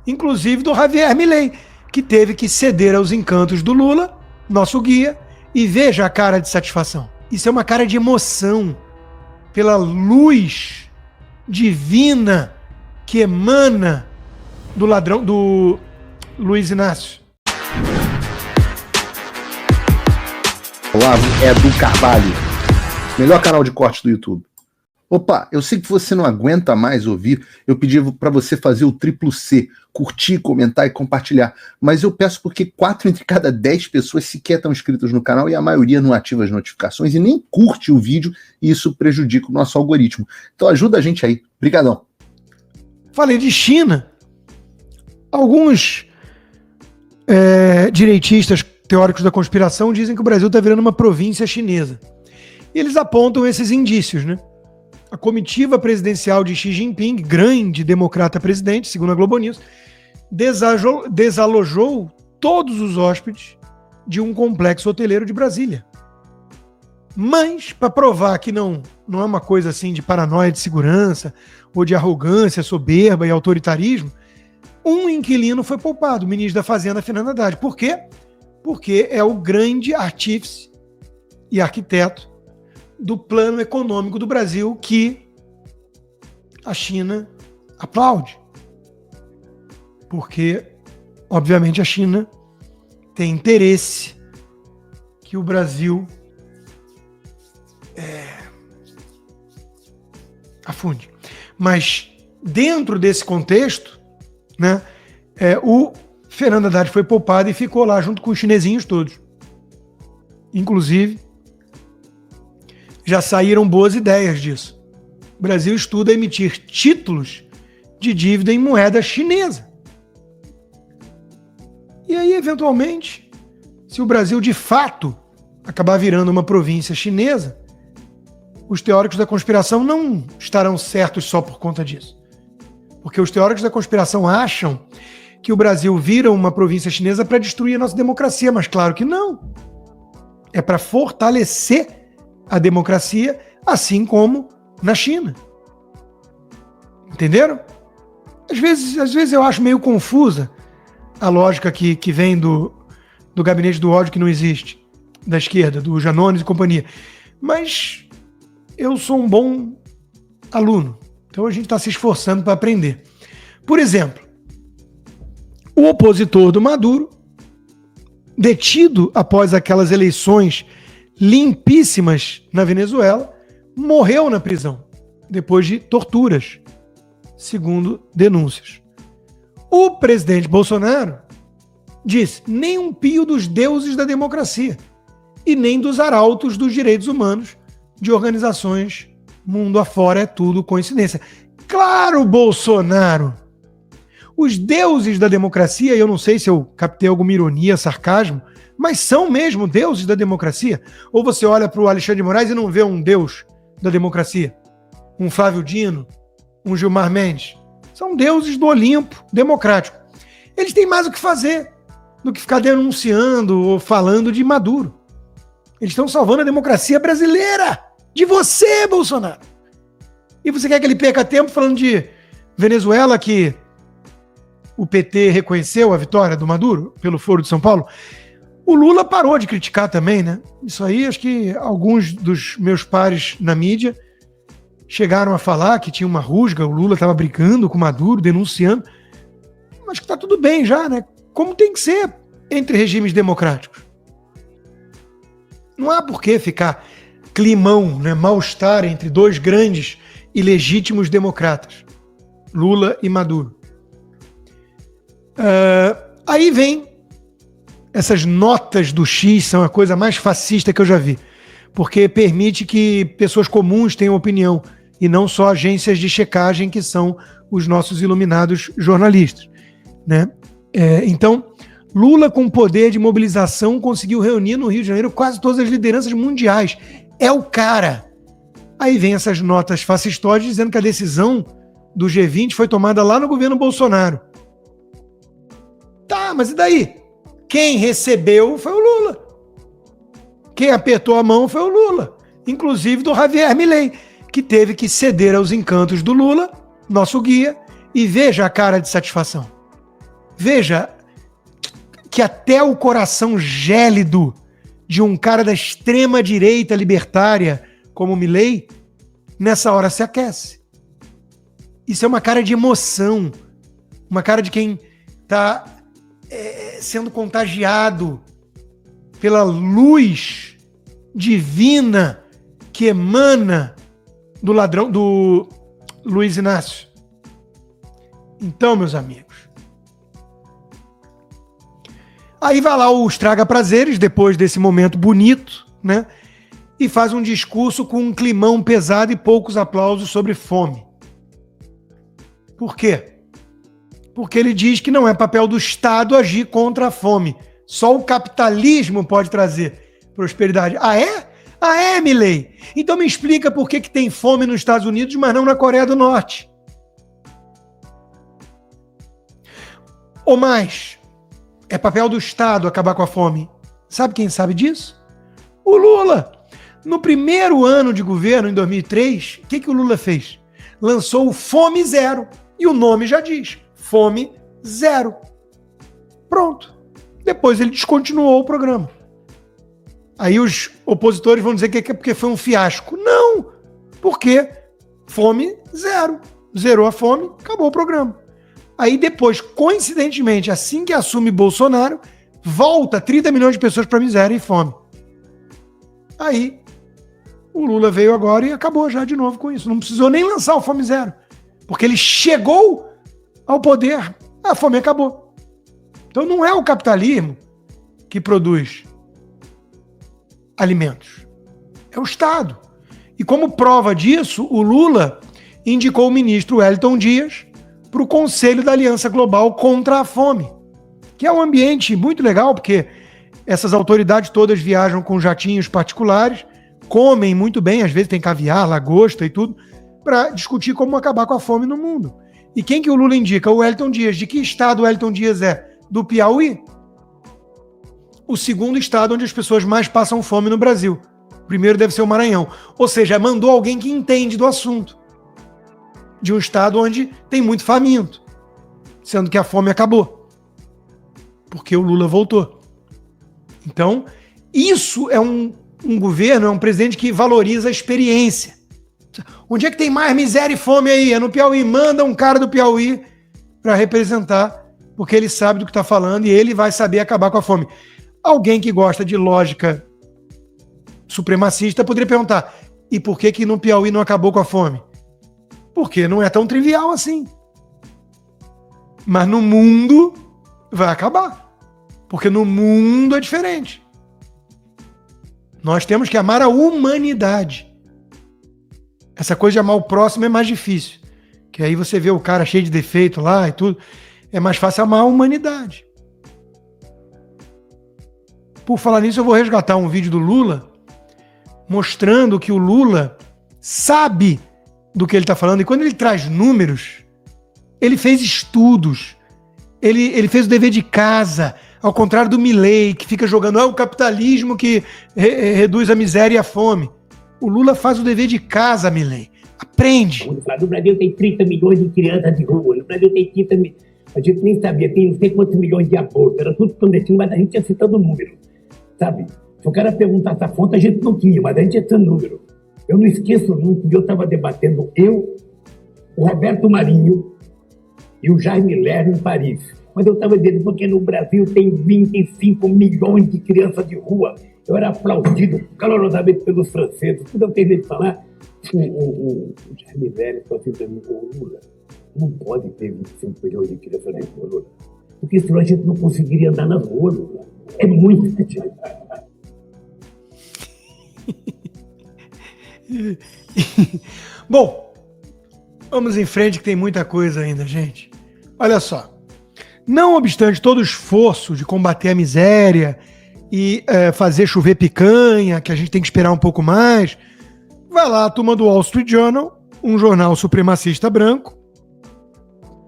inclusive do Javier Milei, que teve que ceder aos encantos do Lula, nosso guia, e veja a cara de satisfação. Isso é uma cara de emoção pela luz divina que emana do ladrão, do Luiz Inácio. Olavo é do Carvalho, melhor canal de corte do YouTube. Opa, eu sei que você não aguenta mais ouvir, eu pedi para você fazer o triplo C, curtir, comentar e compartilhar, mas eu peço porque 4 entre cada 10 pessoas sequer estão inscritas no canal e a maioria não ativa as notificações e nem curte o vídeo e isso prejudica o nosso algoritmo. Então ajuda a gente aí, brigadão. Falei de China, alguns direitistas teóricos da conspiração dizem que o Brasil está virando uma província chinesa. E eles apontam esses indícios, né? A comitiva presidencial de Xi Jinping, grande democrata presidente, segundo a Globo News, desalojou todos os hóspedes de um complexo hoteleiro de Brasília. Mas, para provar que não é uma coisa assim de paranoia de segurança, ou de arrogância, soberba e autoritarismo, um inquilino foi poupado, o ministro da Fazenda, Fernando Haddad. Por quê? Porque é o grande artífice e arquiteto do plano econômico do Brasil que a China aplaude. Porque, obviamente, a China tem interesse que o Brasil afunde. Mas, dentro desse contexto, né, o Fernando Haddad foi poupado e ficou lá junto com os chinesinhos todos. Inclusive, já saíram boas ideias disso. O Brasil estuda emitir títulos de dívida em moeda chinesa. E aí, eventualmente, se o Brasil de fato acabar virando uma província chinesa, os teóricos da conspiração não estarão certos só por conta disso. Porque os teóricos da conspiração acham que o Brasil vira uma província chinesa para destruir a nossa democracia, mas claro que não. É para fortalecer a democracia, assim como na China. Entenderam? Às vezes eu acho meio confusa a lógica que vem do gabinete do ódio que não existe, da esquerda, do Janones e companhia. Mas eu sou um bom aluno, então a gente está se esforçando para aprender. Por exemplo, o opositor do Maduro, detido após aquelas eleições limpíssimas na Venezuela, morreu na prisão, depois de torturas, segundo denúncias. O presidente Bolsonaro disse: nem um pio dos deuses da democracia e nem dos arautos dos direitos humanos de organizações mundo afora, é tudo coincidência. Claro, Bolsonaro! Os deuses da democracia, e eu não sei se eu captei alguma ironia, sarcasmo, mas são mesmo deuses da democracia? Ou você olha para o Alexandre de Moraes e não vê um deus da democracia? Um Flávio Dino? Um Gilmar Mendes? São deuses do Olimpo democrático. Eles têm mais o que fazer do que ficar denunciando ou falando de Maduro. Eles estão salvando a democracia brasileira. De você, Bolsonaro. E você quer que ele perca tempo falando de Venezuela, que o PT reconheceu a vitória do Maduro pelo Foro de São Paulo? O Lula parou de criticar também, né? Isso aí, acho que alguns dos meus pares na mídia chegaram a falar que tinha uma rusga, o Lula estava brigando com o Maduro, denunciando. Mas que tá tudo bem já, né? Como tem que ser entre regimes democráticos. Não há por que ficar climão, né? Mal-estar entre dois grandes e legítimos democratas, Lula e Maduro. Aí vem essas notas do X, são a coisa mais fascista que eu já vi, porque permite que pessoas comuns tenham opinião e não só agências de checagem que são os nossos iluminados jornalistas, né? Então, Lula, com poder de mobilização, conseguiu reunir no Rio de Janeiro quase todas as lideranças mundiais. É o cara. Aí vem essas notas fascistóides dizendo que a decisão do G20 foi tomada lá no governo Bolsonaro. Tá, mas e daí? Quem recebeu foi o Lula. Quem apertou a mão foi o Lula. Inclusive do Javier Milei, que teve que ceder aos encantos do Lula, nosso guia, e veja a cara de satisfação. Veja que até o coração gélido de um cara da extrema-direita libertária como Milei, nessa hora se aquece. Isso é uma cara de emoção, uma cara de quem está sendo contagiado pela luz divina que emana do ladrão, do Luiz Inácio. Então, meus amigos, aí vai lá o Estraga Prazeres, depois desse momento bonito, né? E faz um discurso com um climão pesado e poucos aplausos sobre fome. Por quê? Porque ele diz que não é papel do Estado agir contra a fome. Só o capitalismo pode trazer prosperidade. Ah, é? Ah, é, Milei? Então me explica por que tem fome nos Estados Unidos, mas não na Coreia do Norte. Ou mais, é papel do Estado acabar com a fome. Sabe quem sabe disso? O Lula. No primeiro ano de governo, em 2003, o que o Lula fez? Lançou o Fome Zero. E o nome já diz, Fome Zero. Pronto. Depois ele descontinuou o programa. Aí os opositores vão dizer que é porque foi um fiasco. Não! Porque fome zero. Zerou a fome, acabou o programa. Aí depois, coincidentemente, assim que assume Bolsonaro, volta 30 milhões de pessoas para miséria e fome. Aí o Lula veio agora e acabou já de novo com isso. Não precisou nem lançar o Fome Zero. Porque ele chegou ao poder, a fome acabou. Então não é o capitalismo que produz alimentos. É o Estado. E como prova disso, o Lula indicou o ministro Wellington Dias para o Conselho da Aliança Global contra a Fome, que é um ambiente muito legal, porque essas autoridades todas viajam com jatinhos particulares, comem muito bem, às vezes tem caviar, lagosta e tudo, para discutir como acabar com a fome no mundo. E quem que o Lula indica? O Wellington Dias. De que estado o Wellington Dias é? Do Piauí? O segundo estado onde as pessoas mais passam fome no Brasil. O primeiro deve ser o Maranhão. Ou seja, mandou alguém que entende do assunto. De um estado onde tem muito faminto. Sendo que a fome acabou. Porque o Lula voltou. Então, isso é um governo, é um presidente que valoriza a experiência. Onde é que tem mais miséria e fome aí? É no Piauí. Manda um cara do Piauí para representar, porque ele sabe do que está falando e ele vai saber acabar com a fome. Alguém que gosta de lógica supremacista poderia perguntar, e por que no Piauí não acabou com a fome? Porque não é tão trivial assim. Mas no mundo vai acabar. Porque no mundo é diferente. Nós temos que amar a humanidade. Essa coisa de amar o próximo é mais difícil. Que aí você vê o cara cheio de defeito lá e tudo. É mais fácil amar a humanidade. Por falar nisso, eu vou resgatar um vídeo do Lula mostrando que o Lula sabe do que ele está falando. E quando ele traz números, ele fez estudos. Ele fez o dever de casa. Ao contrário do Milei, que fica jogando o capitalismo que reduz a miséria e a fome. O Lula faz o dever de casa, Milei. Aprende. No Brasil tem 30 milhões de crianças de rua. No Brasil tem 30 milhões. A gente nem sabia, tem não sei quantos milhões de abortos. Era tudo clandestino, mas a gente ia citando o número. Sabe? Se o cara perguntasse a fonte, a gente não tinha, mas a gente ia citando o número. Eu não esqueço nunca, eu estava debatendo o Roberto Marinho e o Jaime Lerner em Paris. Mas eu estava dizendo, porque no Brasil tem 25 milhões de crianças de rua. Eu era aplaudido calorosamente pelos franceses. Tudo eu tenho de falar. O Jaime Lerner falou assim para mim, Lula, não pode ter 25 milhões de crianças de rua, Lula. Porque senão a gente não conseguiria andar nas ruas, Lula. É muito difícil. Bom, vamos em frente que tem muita coisa ainda, gente. Olha só. Não obstante todo o esforço de combater a miséria e fazer chover picanha, que a gente tem que esperar um pouco mais, vai lá a turma do Wall Street Journal, um jornal supremacista branco,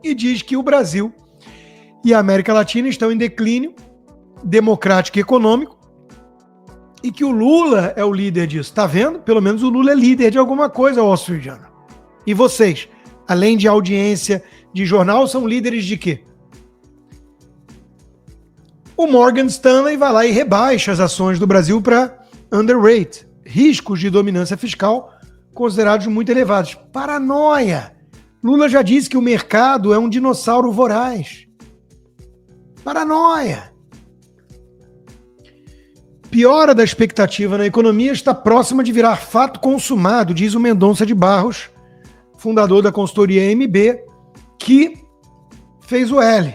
e diz que o Brasil e a América Latina estão em declínio democrático e econômico e que o Lula é o líder disso. Tá vendo? Pelo menos o Lula é líder de alguma coisa, Wall Street Journal. E vocês, além de audiência de jornal, são líderes de quê? o Morgan Stanley vai lá e rebaixa as ações do Brasil para underweight, riscos de dominância fiscal considerados muito elevados. Paranoia! Lula já disse que o mercado é um dinossauro voraz. Paranoia! Piora da expectativa na economia está próxima de virar fato consumado, diz o Mendonça de Barros, fundador da consultoria MB, que fez o L.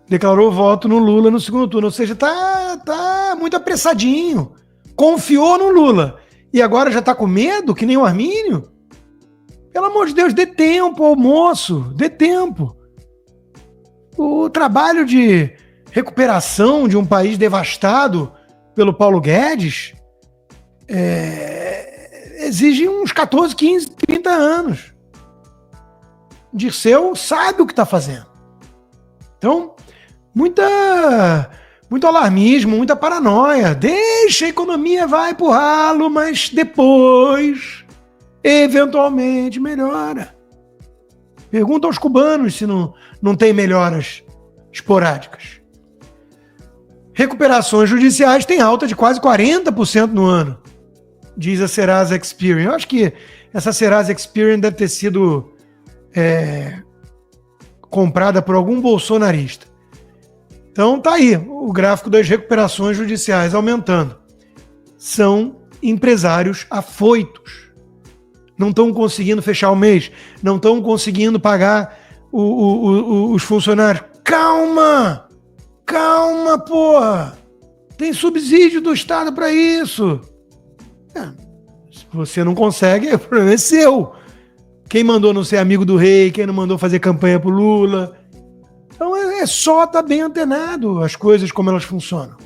Declarou voto no Lula no segundo turno. Ou seja, tá muito apressadinho. Confiou no Lula. E agora já tá com medo, que nem o Armínio? Pelo amor de Deus, dê tempo ao moço. Dê tempo. O trabalho de recuperação de um país devastado pelo Paulo Guedes exige uns 14, 15, 30 anos. Dirceu sabe o que está fazendo. Então, muito alarmismo, muita paranoia. Deixa a economia vai pro ralo, mas depois, eventualmente, melhora. Pergunta aos cubanos se não tem melhoras esporádicas. Recuperações judiciais têm alta de quase 40% no ano, diz a Serasa Experian. Eu acho que essa Serasa Experian deve ter sido comprada por algum bolsonarista. Então tá aí o gráfico das recuperações judiciais aumentando. São empresários afoitos. Não estão conseguindo fechar o mês, não estão conseguindo pagar os funcionários. Calma! Calma, porra! Tem subsídio do Estado para isso. Se você não consegue, o problema é seu. Quem mandou não ser amigo do rei, quem não mandou fazer campanha pro Lula. Então é só estar bem antenado as coisas como elas funcionam.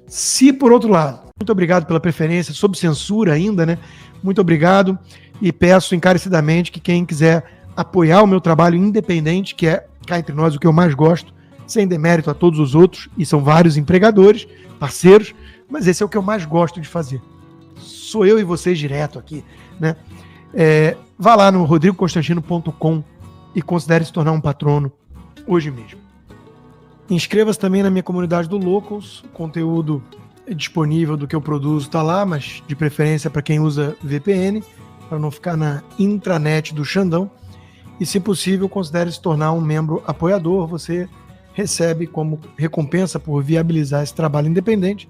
Se, por outro lado, muito obrigado pela preferência, sob censura ainda, né? Muito obrigado e peço encarecidamente que quem quiser apoiar o meu trabalho independente, que é, cá entre nós, o que eu mais gosto, sem demérito a todos os outros, e são vários empregadores, parceiros, mas esse é o que eu mais gosto de fazer. Sou eu e vocês direto aqui, né? Vá lá no rodrigoconstantino.com e considere se tornar um patrono hoje mesmo. Inscreva-se também na minha comunidade do Locals, o conteúdo disponível do que eu produzo está lá, mas de preferência para quem usa VPN, para não ficar na intranet do Xandão. E se possível, considere se tornar um membro apoiador. Você recebe como recompensa por viabilizar esse trabalho independente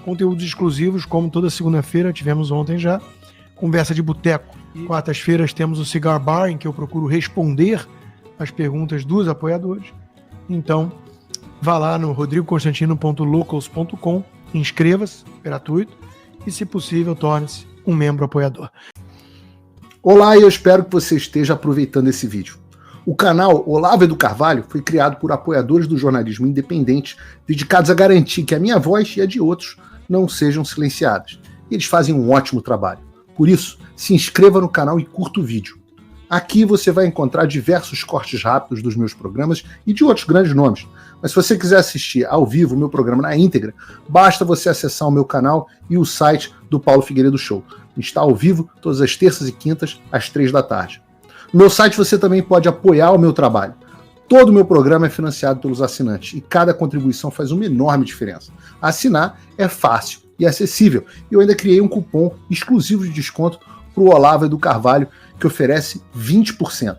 conteúdos exclusivos, como toda segunda-feira, tivemos ontem já, conversa de boteco. Quartas-feiras temos o Cigar Bar, em que eu procuro responder as perguntas dos apoiadores. Então, vá lá no rodrigoconstantino.locals.com, inscreva-se, gratuito, e se possível, torne-se um membro apoiador. Olá, e eu espero que você esteja aproveitando esse vídeo. O canal Olavo do Carvalho foi criado por apoiadores do jornalismo independente, dedicados a garantir que a minha voz e a de outros não sejam silenciadas. E eles fazem um ótimo trabalho. Por isso, se inscreva no canal e curta o vídeo. Aqui você vai encontrar diversos cortes rápidos dos meus programas e de outros grandes nomes. Mas se você quiser assistir ao vivo o meu programa na íntegra, basta você acessar o meu canal e o site do Paulo Figueiredo Show. Está ao vivo todas as terças e quintas, às 15h. No meu site você também pode apoiar o meu trabalho. Todo o meu programa é financiado pelos assinantes e cada contribuição faz uma enorme diferença. Assinar é fácil e acessível. E eu ainda criei um cupom exclusivo de desconto para o Olavo do Carvalho, que oferece 20%.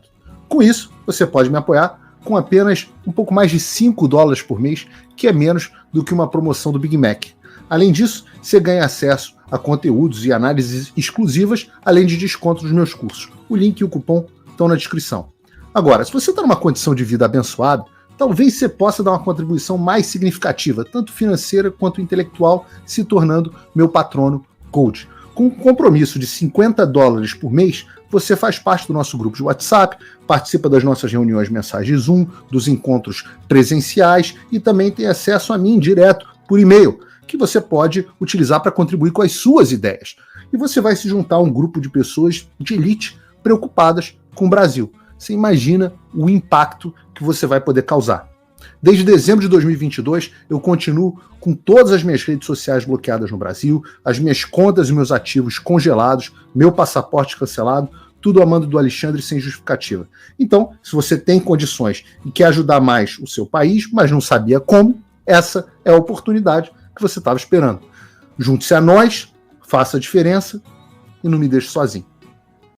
Com isso, você pode me apoiar com apenas um pouco mais de $5 por mês, que é menos do que uma promoção do Big Mac. Além disso, você ganha acesso a conteúdos e análises exclusivas, além de desconto dos meus cursos. O link e o cupom estão na descrição. Agora, se você está numa condição de vida abençoada, talvez você possa dar uma contribuição mais significativa, tanto financeira quanto intelectual, se tornando meu patrono Gold. Com um compromisso de $50 por mês, você faz parte do nosso grupo de WhatsApp, participa das nossas reuniões mensais de Zoom, dos encontros presenciais e também tem acesso a mim direto por e-mail, que você pode utilizar para contribuir com as suas ideias. E você vai se juntar a um grupo de pessoas de elite preocupadas com o Brasil. Você imagina o impacto que você vai poder causar. Desde dezembro de 2022, eu continuo com todas as minhas redes sociais bloqueadas no Brasil, as minhas contas e meus ativos congelados, meu passaporte cancelado, tudo a mando do Alexandre sem justificativa. Então, se você tem condições e quer ajudar mais o seu país, mas não sabia como, essa é a oportunidade que você estava esperando. Junte-se a nós, faça a diferença e não me deixe sozinho.